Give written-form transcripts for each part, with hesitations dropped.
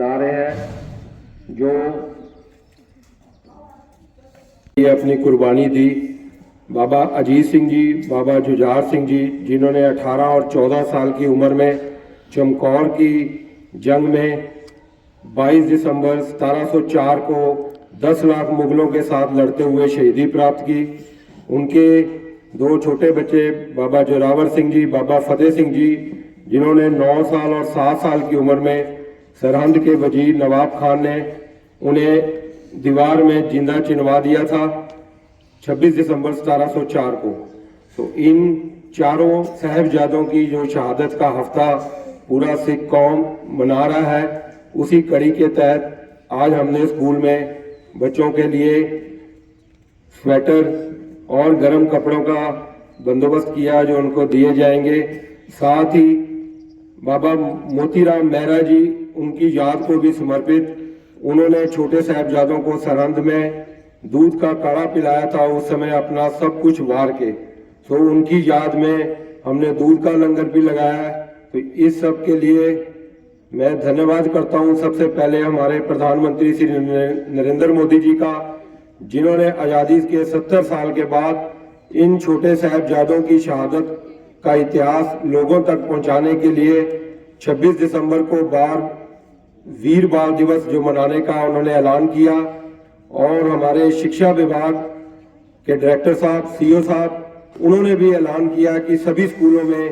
मना रहे हैं, जो ये अपनी कुर्बानी दी। बाबा अजीत सिंह जी, बाबा जुझार सिंह जी, जिन्होंने 18 और 14 साल की उम्र में चमकौर की जंग में 22 दिसंबर 1704 को 10 लाख मुगलों के साथ लड़ते हुए शहीदी प्राप्त की। उनके दो छोटे बच्चे बाबा जोरावर सिंह जी, बाबा फतेह सिंह जी, जिन्होंने 9 साल और 7 साल की उम्र में सरहंद के वजीर नवाब खान ने उन्हें दीवार में जिंदा चिनवा दिया था 26 दिसंबर 1704 को। तो इन चारों साहिबजादों की जो शहादत का हफ्ता पूरा सिख कौम मना रहा है, उसी कड़ी के तहत आज हमने स्कूल में बच्चों के लिए स्वेटर और गर्म कपड़ों का बंदोबस्त किया जो उनको दिए जाएंगे। साथ ही बाबा मोतीराम मेहरा जी, उनकी याद को भी समर्पित, उन्होंने छोटे साहिबजादों को सरहंद में दूध का काढ़ा पिलाया था उस समय अपना सब कुछ वार के। तो उनकी याद में हमने दूध का लंगर भी लगाया। तो इस सब के लिए मैं धन्यवाद करता हूं सबसे पहले हमारे प्रधानमंत्री श्री नरेंद्र मोदी जी का, जिन्होंने आज़ादी के 70 साल के बाद इन छोटे साहिबजादों की शहादत का इतिहास लोगों तक पहुंचाने के लिए 26 दिसंबर को वीर बाल दिवस जो मनाने का उन्होंने ऐलान किया। और हमारे शिक्षा विभाग के डायरेक्टर साहब, सीओ साहब, उन्होंने भी ऐलान किया कि सभी स्कूलों में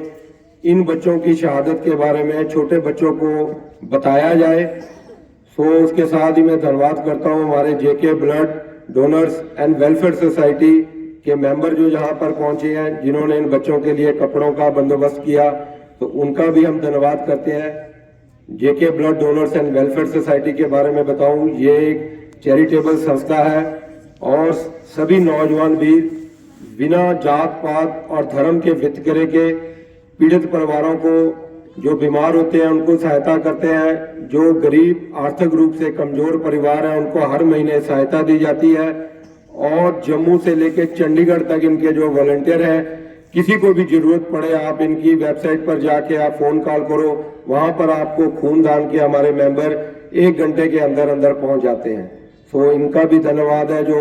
इन बच्चों की शहादत के बारे में छोटे बच्चों को बताया जाए। सो उसके साथ ही मैं धन्यवाद करता हूं हमारे JK blood donors and welfare society के मेंबर जो यहाँ पर पहुंचे हैं, जिन्होंने इन बच्चों के लिए कपड़ों का बंदोबस्त किया, तो उनका भी हम धन्यवाद करते हैं। JK blood donors and welfare society के बारे में बताऊं, ये एक चैरिटेबल संस्था है और सभी नौजवान भी बिना जात पात और धर्म के वितकरे के पीड़ित परिवारों को, जो बीमार होते हैं उनको सहायता करते हैं। जो गरीब आर्थिक रूप से कमजोर परिवार है उनको हर महीने सहायता दी जाती है। और जम्मू से लेकर चंडीगढ़ तक इनके जो वॉलंटियर हैं, किसी को भी जरूरत पड़े आप इनकी वेबसाइट पर जाके आप फोन कॉल करो, वहां पर आपको खून दान के हमारे मेंबर 1 घंटे के अंदर अंदर पहुंच जाते हैं। सो इनका भी धन्यवाद है जो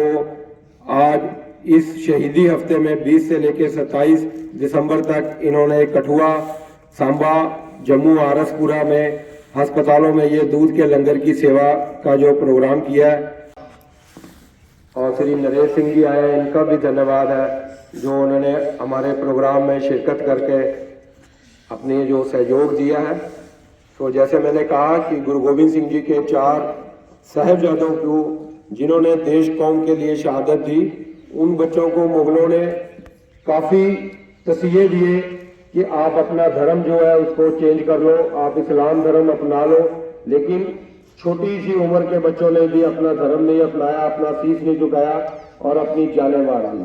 आज इस शहीदी हफ्ते में 20 से लेकर 27 दिसंबर तक इन्होंने कठुआ, सांबा, जम्मू, आरसपुरा में अस्पतालों में ये दूध के लंगर की सेवा का जो प्रोग्राम किया है। और श्री नरेश सिंह जी आए, इनका भी धन्यवाद है जो उन्होंने हमारे प्रोग्राम में शिरकत करके अपने जो सहयोग दिया है। तो जैसे मैंने कहा कि गुरु गोविंद सिंह जी के 4 साहिबजादों को जिन्होंने देश कौम के लिए शहादत दी, उन बच्चों को मुगलों ने काफ़ी तसीहे दिए कि आप अपना धर्म जो है उसको चेंज कर लो, आप इस्लाम धर्म अपना लो। लेकिन छोटी सी उम्र के बच्चों ने भी अपना धर्म नहीं अपनाया, अपना शीश नहीं झुकाया और अपनी जानें मार दी।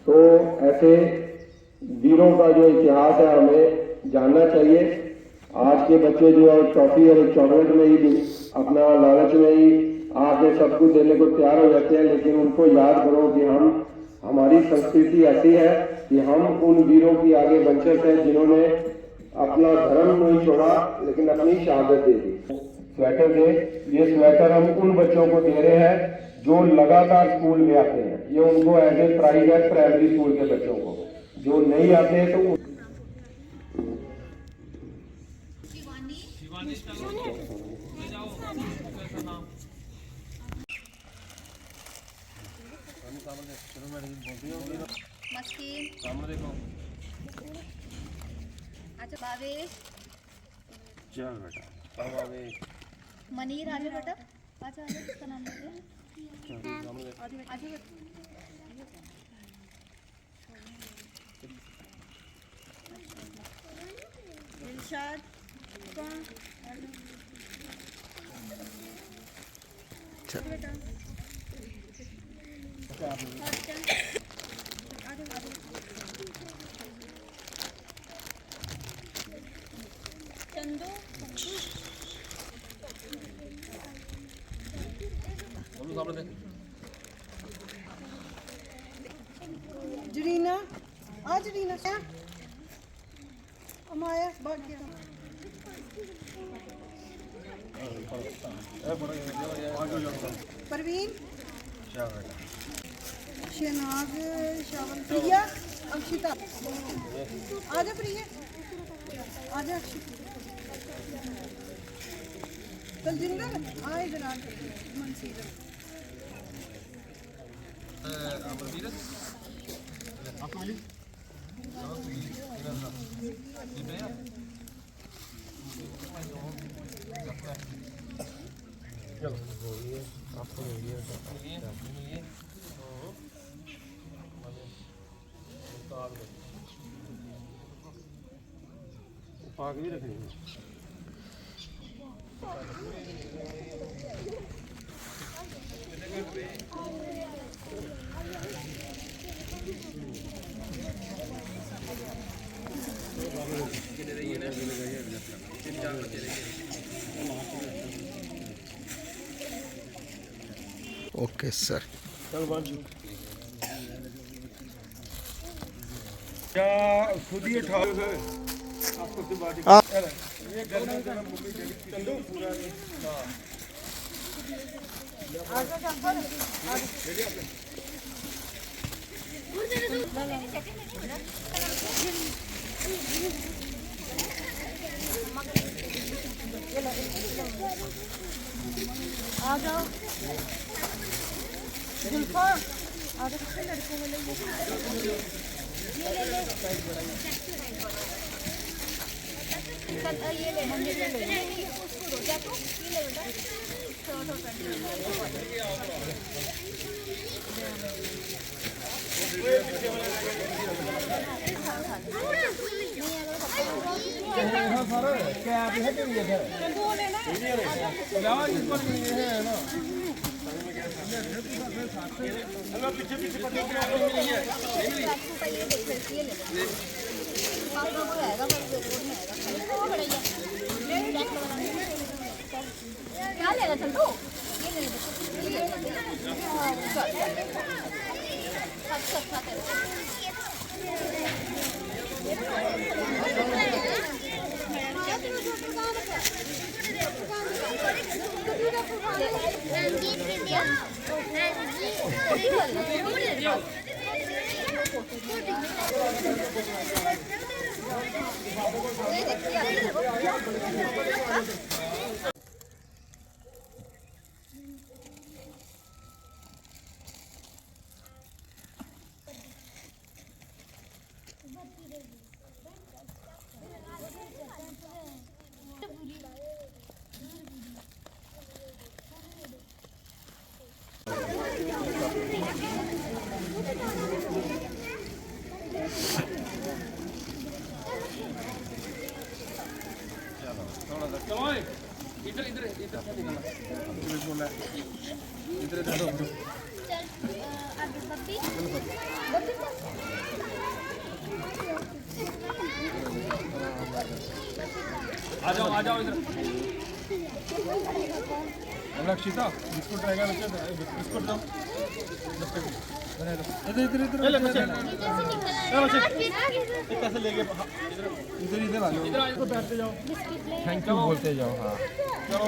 तो ऐसे वीरों का जो इतिहास है हमें जानना चाहिए। आज के बच्चे जो है टॉफी और एक चॉकलेट में ही अपना लालच में ही आके सब कुछ देने को तैयार हो जाते हैं, लेकिन उनको याद करो कि हमारी संस्कृति ऐसी है कि हम उन वीरों की आगे वंशज हैं जिन्होंने अपना धर्म नहीं छोड़ा लेकिन अपनी शहादत दे दी। स्वेटर दे, ये स्वेटर हम उन बच्चों को दे रहे हैं जो लगातार स्कूल में आते हैं। ये उनको एज ए प्राइज है प्राइमरी स्कूल के बच्चों को, जो नहीं आते तो अच्छा भावेश, चल बेटा, भावेश, मनीर आ जाओ बेटा, आ जाओ, इसका नाम बताइए। आ जाओ इरशाद, कौन बेटा, चंदू, जरीना, आ जरीना क्या अमाया भाग गया। परवीन शहनाज शावल प्रिया अक्षिता आजा प्रिया आजा अक्षिता तलजिंदर आ इधर आ मनसीर पाग भी रखनी है। Okay sir. क्या खुद ही उठा आपको से बात ये गरम गरम मम्मी चंदू पूरा हाँ आ जाओ जुल्फा आ जाओ कितने लड़कों में ये ले मंदिर ले ले उसको रोजा को ये ले बेटा पीछे पीछे क्या लेगा चल तू ये इधर इधर इधर से निकलना इधर इधर आ जाओ इधर अक्षिता बिस्कुट रहेगा बिस्कुट दो इधर इधर इधर कैसे लेके इधर इधर आ जाओ इधर बैठते जाओ थैंक यू बोलते जाओ हाँ चलो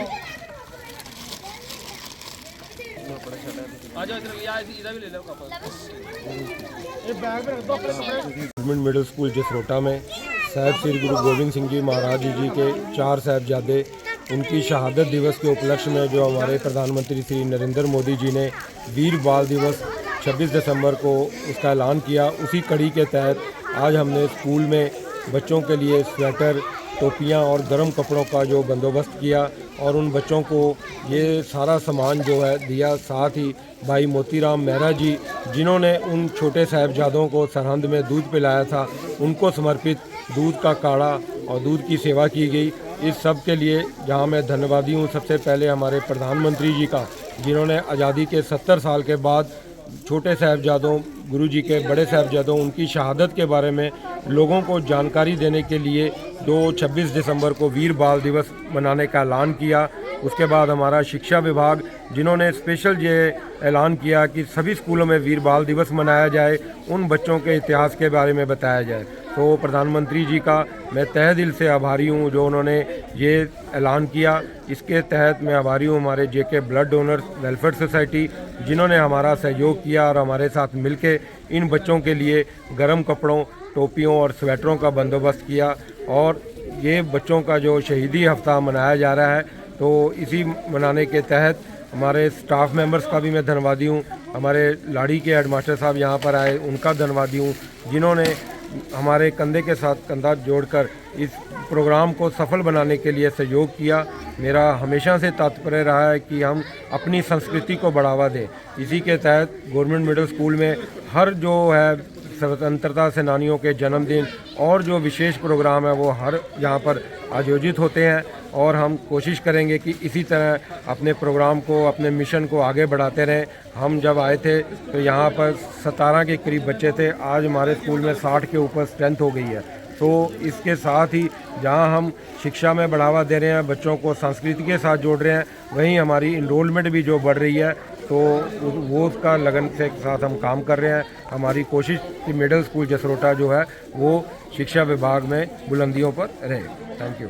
आ जाओ इधर भी ले लो ये बैग में रख दो गवर्नमेंट मिडिल स्कूल जसरोटा में साहिब श्री गुरु गोविंद सिंह जी महाराज जी के 4 साहिबजादे उनकी शहादत दिवस के उपलक्ष्य में जो हमारे प्रधानमंत्री श्री नरेंद्र मोदी जी ने वीर बाल दिवस 26 दिसंबर को उसका ऐलान किया, उसी कड़ी के तहत आज हमने स्कूल में बच्चों के लिए स्वेटर, टोपियां और गर्म कपड़ों का जो बंदोबस्त किया और उन बच्चों को ये सारा सामान जो है दिया। साथ ही भाई मोतीराम मेहरा जी जिन्होंने उन छोटे साहिबजादों को सरहंद में दूध पिलाया था, उनको समर्पित दूध का काढ़ा और दूध की सेवा की गई। इस सब के लिए जहां मैं धन्यवादी हूं सबसे पहले हमारे प्रधानमंत्री जी का, जिन्होंने आज़ादी के 70 साल के बाद छोटे साहिबजादों, गुरु जी के बड़े साहिबजादों, उनकी शहादत के बारे में लोगों को जानकारी देने के लिए 26 दिसंबर को वीर बाल दिवस मनाने का ऐलान किया। उसके बाद हमारा शिक्षा विभाग जिन्होंने स्पेशल ये ऐलान किया कि सभी स्कूलों में वीर बाल दिवस मनाया जाए, उन बच्चों के इतिहास के बारे में बताया जाए। तो प्रधानमंत्री जी का मैं तहे दिल से आभारी हूँ जो उन्होंने ये ऐलान किया। इसके तहत मैं आभारी हूँ हमारे JK blood donors welfare society, जिन्होंने हमारा सहयोग किया और हमारे साथ मिलके इन बच्चों के लिए गर्म कपड़ों, टोपियों और स्वेटरों का बंदोबस्त किया। और ये बच्चों का जो शहीदी हफ्ता मनाया जा रहा है, तो इसी मनाने के तहत हमारे स्टाफ मेंबर्स का भी मैं धन्यवादी हूँ। हमारे लाड़ी के हेडमास्टर साहब यहाँ पर आए, उनका धन्यवादी हूँ, जिन्होंने हमारे कंधे के साथ कंधा जोड़कर इस प्रोग्राम को सफल बनाने के लिए सहयोग किया। मेरा हमेशा से तात्पर्य रहा है कि हम अपनी संस्कृति को बढ़ावा दें। इसी के तहत गवर्नमेंट मिडिल स्कूल में हर जो है स्वतंत्रता सेनानियों के जन्मदिन और जो विशेष प्रोग्राम है वो हर यहाँ पर आयोजित होते हैं। और हम कोशिश करेंगे कि इसी तरह अपने प्रोग्राम को, अपने मिशन को आगे बढ़ाते रहें। हम जब आए थे तो यहाँ पर 17 के करीब बच्चे थे, आज हमारे स्कूल में 60 के ऊपर स्ट्रेंथ हो गई है। तो इसके साथ ही जहाँ हम शिक्षा में बढ़ावा दे रहे हैं, बच्चों को संस्कृति के साथ जोड़ रहे हैं, वहीं हमारी इनरोलमेंट भी जो बढ़ रही है, तो वो उसका लगन से साथ हम काम कर रहे हैं। हमारी कोशिश कि मिडिल स्कूल जसरोटा जो है वो शिक्षा विभाग में बुलंदियों पर रहे। Thank you.